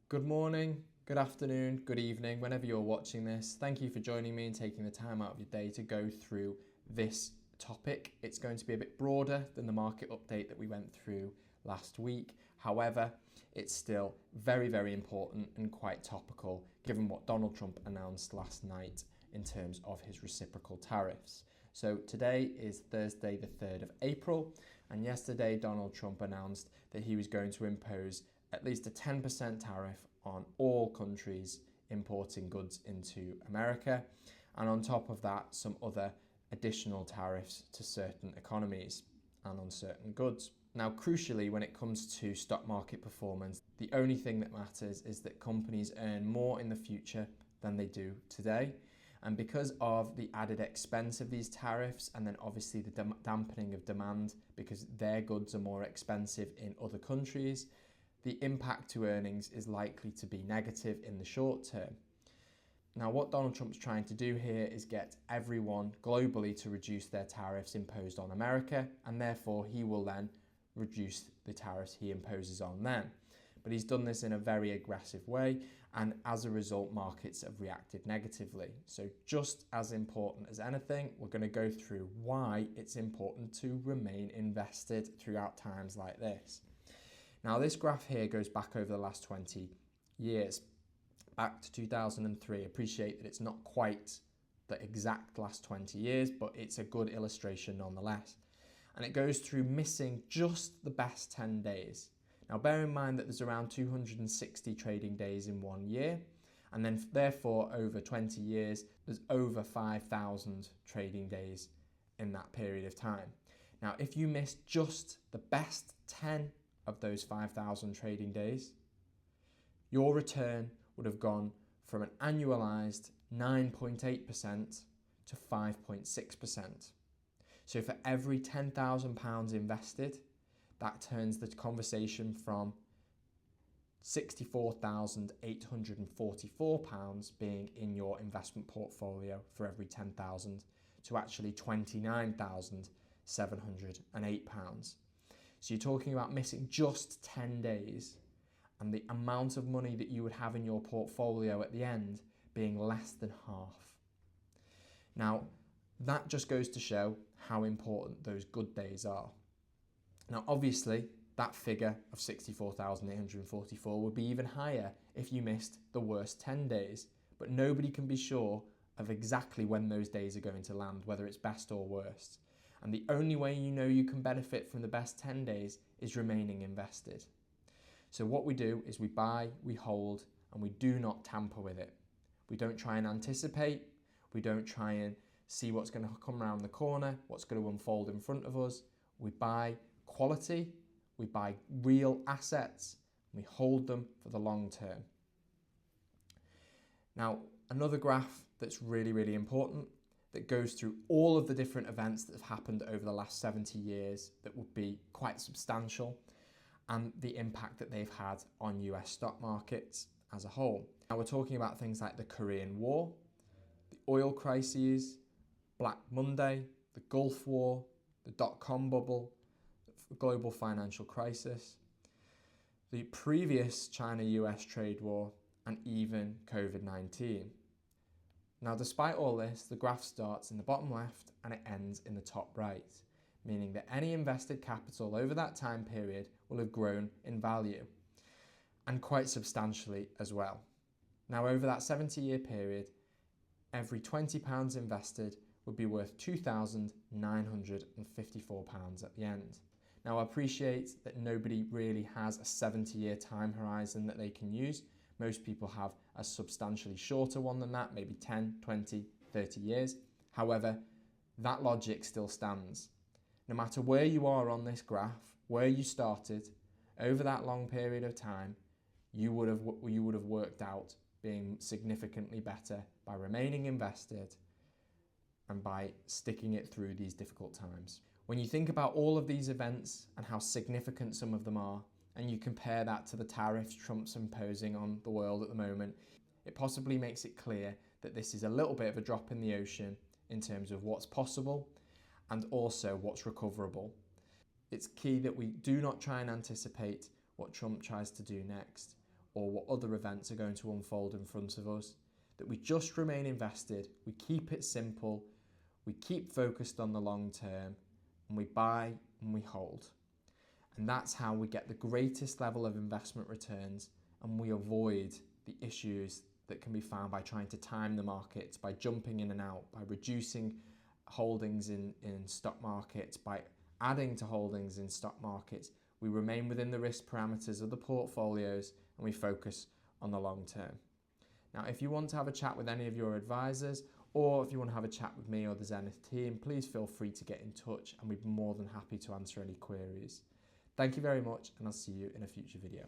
Good morning, good afternoon, good evening, whenever you're watching this. Thank you for joining me and taking the time out of your day to go through this topic. It's going to be a bit broader than the market update that we went through last week. However, it's still very, very important and quite topical given what Donald Trump announced last night in terms of his reciprocal tariffs. So today is Thursday, the 3rd of April, and yesterday Donald Trump announced that he was going to impose at least a 10% tariff on all countries importing goods into America, and on top of that, some other additional tariffs to certain economies and on certain goods. Now, crucially, when it comes to stock market performance, the only thing that matters is that companies earn more in the future than they do today. And because of the added expense of these tariffs, and then obviously the dampening of demand because their goods are more expensive in other countries, the impact to earnings is likely to be negative in the short term. Now, what Donald Trump's trying to do here is get everyone globally to reduce their tariffs imposed on America, and therefore he will then reduce the tariffs he imposes on them. But he's done this in a very aggressive way, and as a result, markets have reacted negatively. So just as important as anything, we're going to go through why it's important to remain invested throughout times like this. Now, this graph here goes back over the last 20 years, back to 2003. Appreciate that it's not quite the exact last 20 years, but it's a good illustration nonetheless. And it goes through missing just the best 10 days. Now, bear in mind that there's around 260 trading days in 1 year, and then therefore over 20 years, there's over 5,000 trading days in that period of time. Now, if you miss just the best 10 of those 5,000 trading days, your return would have gone from an annualized 9.8% to 5.6%. So for every £10,000 invested, that turns the conversation from £64,844 being in your investment portfolio for every 10,000 to actually £29,708. So you're talking about missing just 10 days and the amount of money that you would have in your portfolio at the end being less than half. Now, that just goes to show how important those good days are. Now, obviously, that figure of 64,844 would be even higher if you missed the worst 10 days, but nobody can be sure of exactly when those days are going to land, whether it's best or worst. And the only way you know you can benefit from the best 10 days is remaining invested. So what we do is we buy, we hold, and we do not tamper with it. We don't try and anticipate. We don't try and see what's going to come around the corner, what's going to unfold in front of us. We buy quality, we buy real assets, and we hold them for the long term. Now, another graph that's really, really important that goes through all of the different events that have happened over the last 70 years that would be quite substantial and the impact that they've had on US stock markets as a whole. Now, we're talking about things like the Korean War, the oil crises, Black Monday, the Gulf War, the dot-com bubble, the global financial crisis, the previous China-US trade war, and even COVID-19. Now, despite all this, the graph starts in the bottom left and it ends in the top right, meaning that any invested capital over that time period will have grown in value, and quite substantially as well. Now, over that 70-year period, every £20 invested would be worth £2,954 at the end. Now, I appreciate that nobody really has a 70-year time horizon that they can use. Most people have a substantially shorter one than that, maybe 10, 20, 30 years. However, that logic still stands. No matter where you are on this graph, where you started, over that long period of time, you would have worked out being significantly better by remaining invested and by sticking it through these difficult times. When you think about all of these events and how significant some of them are, and you compare that to the tariffs Trump's imposing on the world at the moment, it possibly makes it clear that this is a little bit of a drop in the ocean in terms of what's possible and also what's recoverable. It's key that we do not try and anticipate what Trump tries to do next or what other events are going to unfold in front of us, that we just remain invested, we keep it simple, we keep focused on the long term, and we buy and we hold. And that's how we get the greatest level of investment returns, and we avoid the issues that can be found by trying to time the markets, by jumping in and out, by reducing holdings in stock markets, by adding to holdings in stock markets. We remain within the risk parameters of the portfolios and we focus on the long term. Now, if you want to have a chat with any of your advisors, or if you want to have a chat with me or the Zenith team, please feel free to get in touch and we'd be more than happy to answer any queries. Thank you very much, and I'll see you in a future video.